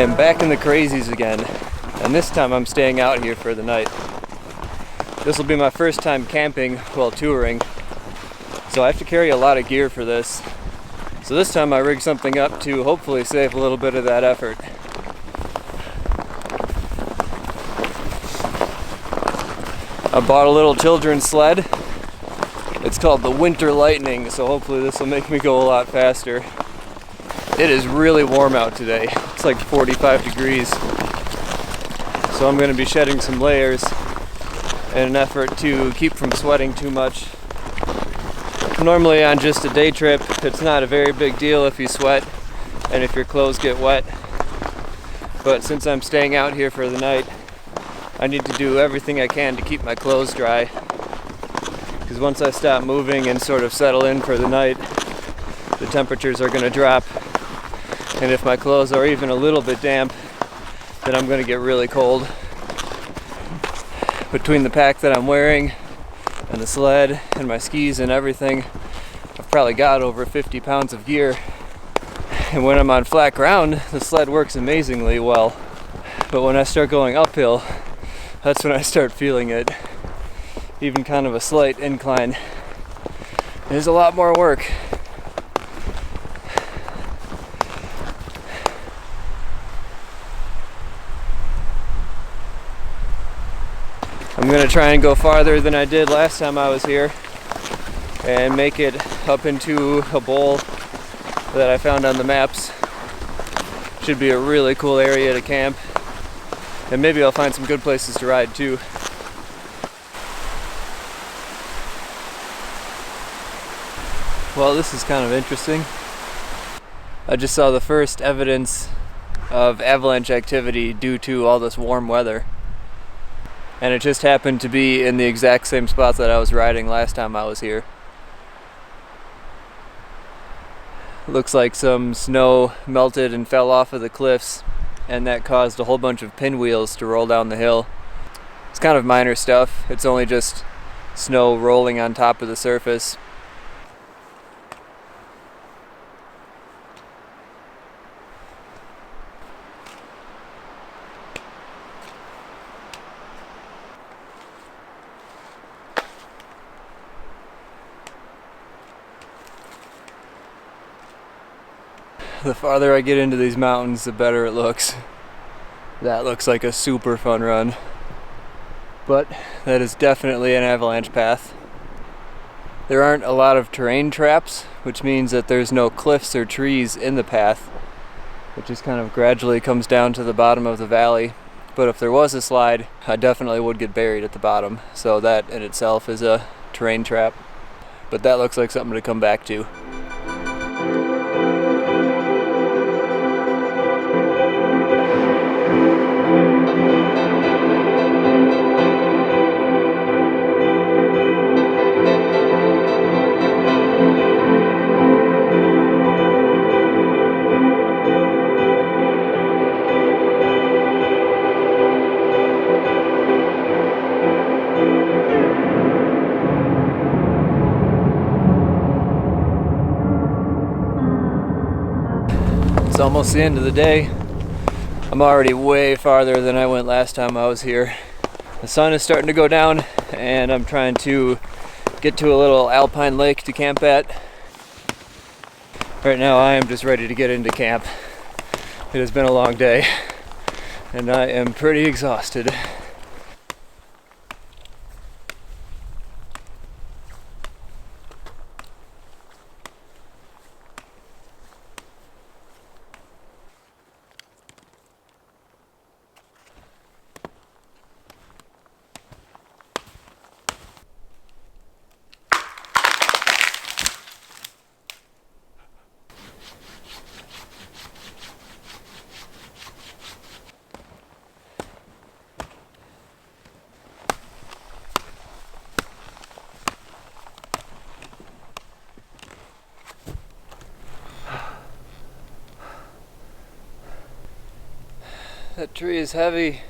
am back in the crazies again, and this time I'm staying out here for the night. This will be my first time camping while touring, so I have to carry a lot of gear for this. So this time I rigged something up to hopefully save a little bit of that effort. I bought a little children's sled. It's called the Winter Lightning, so hopefully this will make me go a lot faster. It is really warm out today. It's like 45 degrees. So I'm going to be shedding some layers in an effort to keep from sweating too much. Normally on just a day trip, it's not a very big deal if you sweat and if your clothes get wet. But since I'm staying out here for the night, I need to do everything I can to keep my clothes dry. Because once I stop moving and sort of settle in for the night, the temperatures are going to drop. And if my clothes are even a little bit damp, then I'm going to get really cold. Between the pack that I'm wearing and the sled and my skis and everything, I've probably got over 50 pounds of gear. And when I'm on flat ground, the sled works amazingly well. But when I start going uphill, that's when I start feeling it. Even kind of a slight incline is a lot more work. I'm going to try and go farther than I did last time I was here and make it up into a bowl that I found on the maps. Should be a really cool area to camp, and maybe I'll find some good places to ride too. Well, this is kind of interesting. I just saw the first evidence of avalanche activity due to all this warm weather. And it just happened to be in the exact same spot that I was riding last time I was here. Looks like some snow melted and fell off of the cliffs, and that caused a whole bunch of pinwheels to roll down the hill. It's kind of minor stuff. It's only just snow rolling on top of the surface. The farther I get into these mountains, the better it looks. That looks like a super fun run. But that is definitely an avalanche path. There aren't a lot of terrain traps, which means that there's no cliffs or trees in the path. It just kind of gradually comes down to the bottom of the valley. But if there was a slide, I definitely would get buried at the bottom. So that in itself is a terrain trap. But that looks like something to come back to. It's almost the end of the day. I'm already way farther than I went last time I was here. The sun is starting to go down, and I'm trying to get to a little alpine lake to camp at. Right now I am just ready to get into camp. It has been a long day, and I am pretty exhausted. That tree is heavy.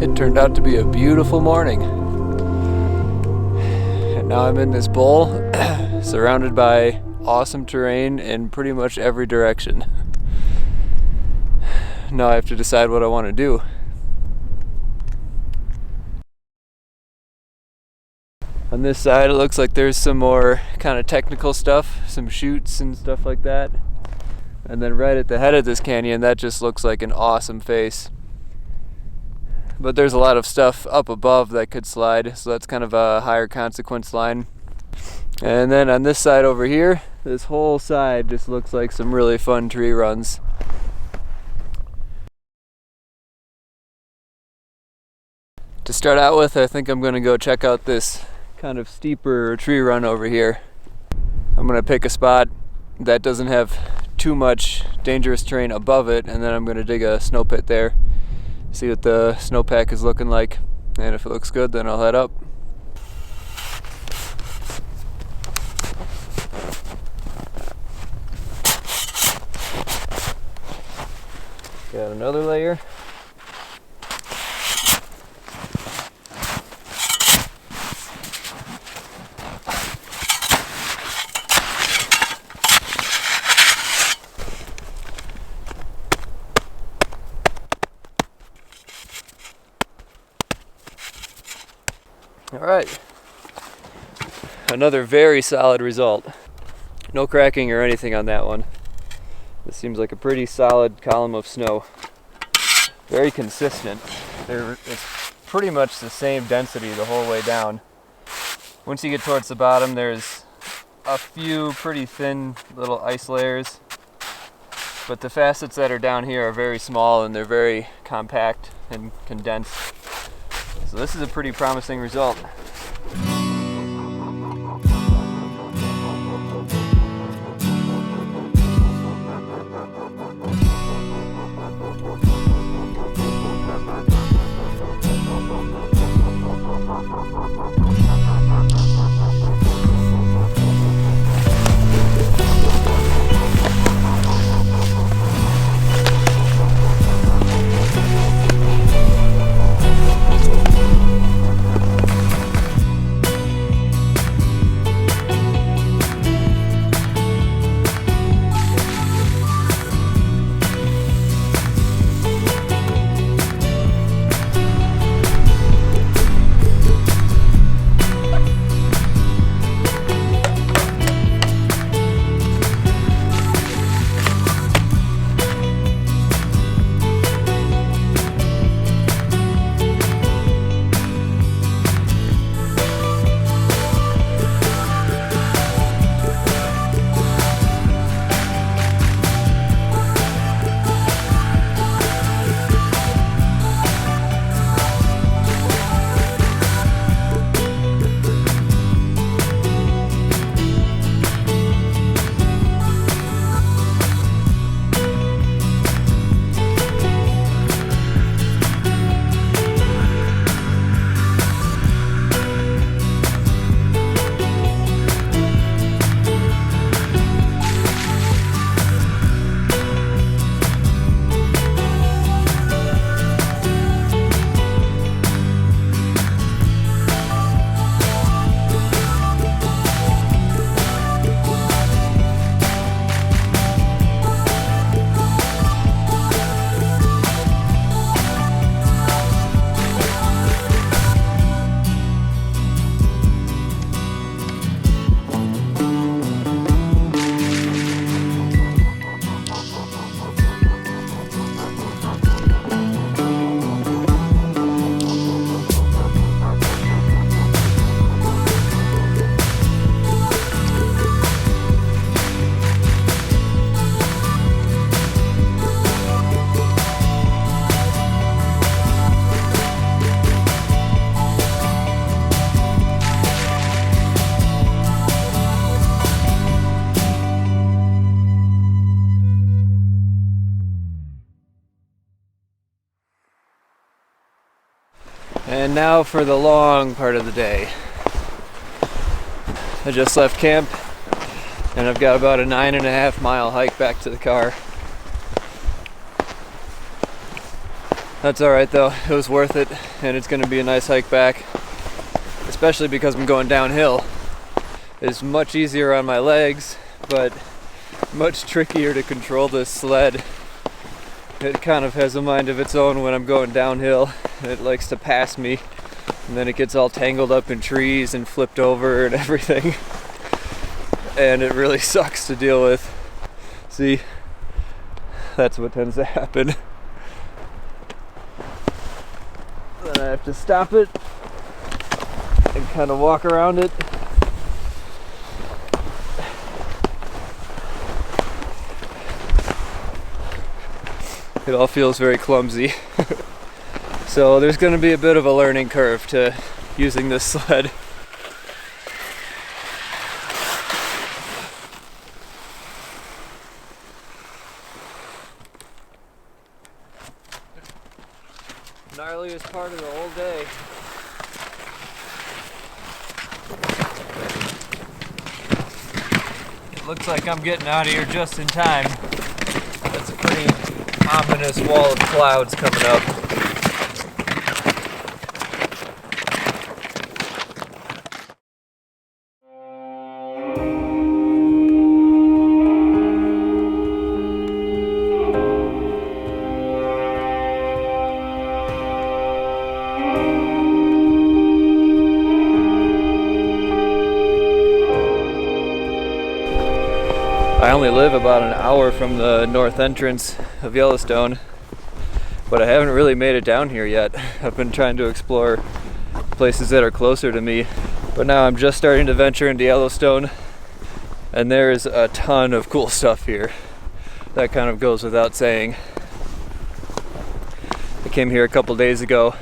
It turned out to be a beautiful morning. And now I'm in this bowl, surrounded by awesome terrain in pretty much every direction. Now I have to decide what I want to do. On this side it looks like there's some more kind of technical stuff, some chutes and stuff like that. And then right at the head of this canyon, that just looks like an awesome face. But there's a lot of stuff up above that could slide, so that's kind of a higher consequence line. And then on this side over here, this whole side just looks like some really fun tree runs. To start out with, I think I'm going to go check out this kind of steeper tree run over here. I'm going to pick a spot that doesn't have too much dangerous terrain above it, and then I'm going to dig a snow pit there. See what the snowpack is looking like, and if it looks good, then I'll head up. Got another layer. All right, another very solid result. No cracking or anything on that one. This seems like a pretty solid column of snow. Very consistent. It's pretty much the same density the whole way down. Once you get towards the bottom, there's a few pretty thin little ice layers, but the facets that are down here are very small and they're very compact and condensed. So this is a pretty promising result. And now for the long part of the day. I just left camp and I've got about a 9.5 mile hike back to the car. That's alright though, it was worth it, and it's going to be a nice hike back, especially because I'm going downhill. It's much easier on my legs, but much trickier to control this sled. It kind of has a mind of its own when I'm going downhill. It likes to pass me, and then it gets all tangled up in trees and flipped over and everything. And it really sucks to deal with. See, that's what tends to happen. Then I have to stop it and kind of walk around it. It all feels very clumsy. So there's going to be a bit of a learning curve to using this sled. Gnarliest part of the whole day. It looks like I'm getting out of here just in time. That's a pretty ominous wall of clouds coming up. I only live about an hour from the north entrance of Yellowstone, but I haven't really made it down here yet. I've been trying to explore places that are closer to me, but now I'm just starting to venture into Yellowstone, and there's a ton of cool stuff here. That kind of goes without saying. I came here a couple days ago,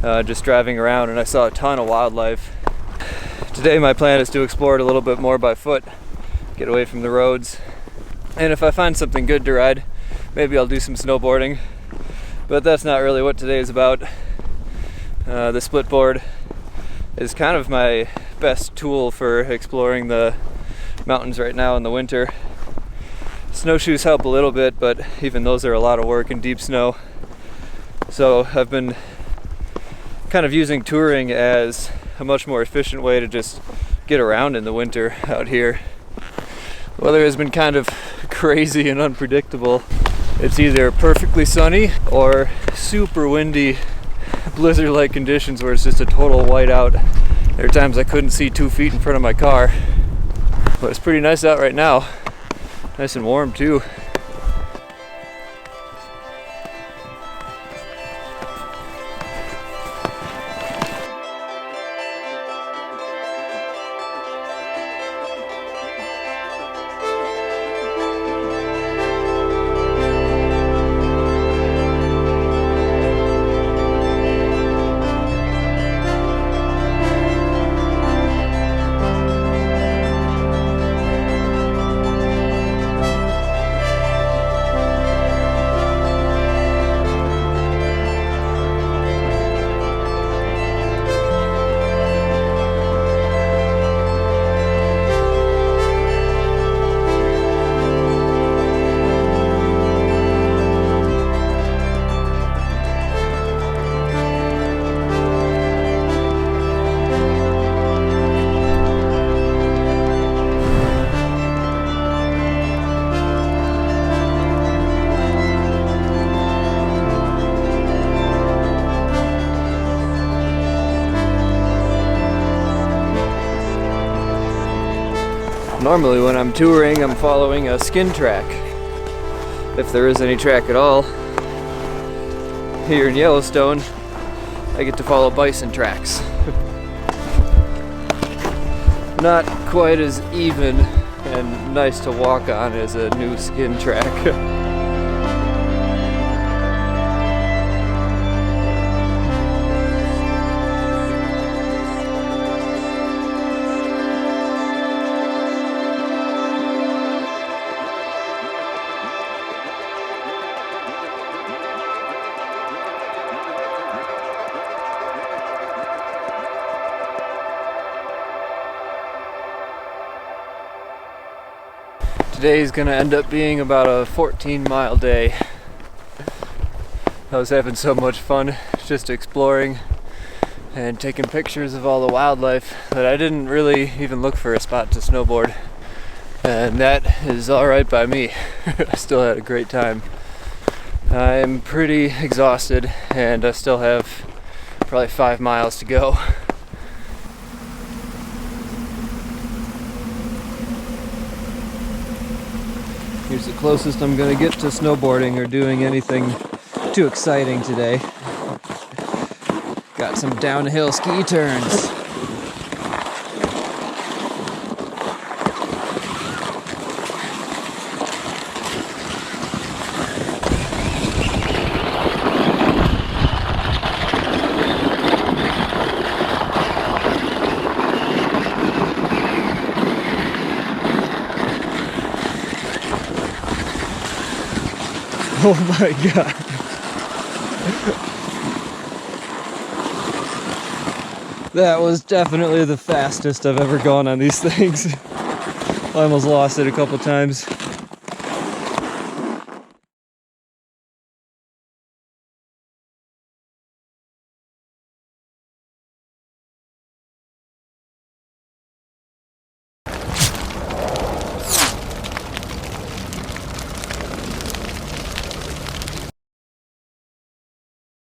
just driving around, and I saw a ton of wildlife. Today my plan is to explore it a little bit more by foot, get away from the roads, and if I find something good to ride, maybe I'll do some snowboarding, but that's not really what today is about. The Splitboard is kind of my best tool for exploring the mountains right now in the winter. Snowshoes help a little bit, but even those are a lot of work in deep snow. So I've been kind of using touring as a much more efficient way to just get around in the winter out here. The weather has been kind of crazy and unpredictable. It's either perfectly sunny or super windy, blizzard-like conditions where it's just a total whiteout. There are times I couldn't see 2 feet in front of my car. But it's pretty nice out right now. Nice and warm too. Normally when I'm touring, I'm following a skin track, if there is any track at all. Here in Yellowstone, I get to follow bison tracks. Not quite as even and nice to walk on as a new skin track. Today's gonna end up being about a 14-mile day. I was having so much fun just exploring and taking pictures of all the wildlife that I didn't really even look for a spot to snowboard. And that is alright by me. I still had a great time. I'm pretty exhausted and I still have probably 5 miles to go. Here's the closest I'm gonna get to snowboarding or doing anything too exciting today. Got some downhill ski turns. Oh my god. That was definitely the fastest I've ever gone on these things. I almost lost it a couple times.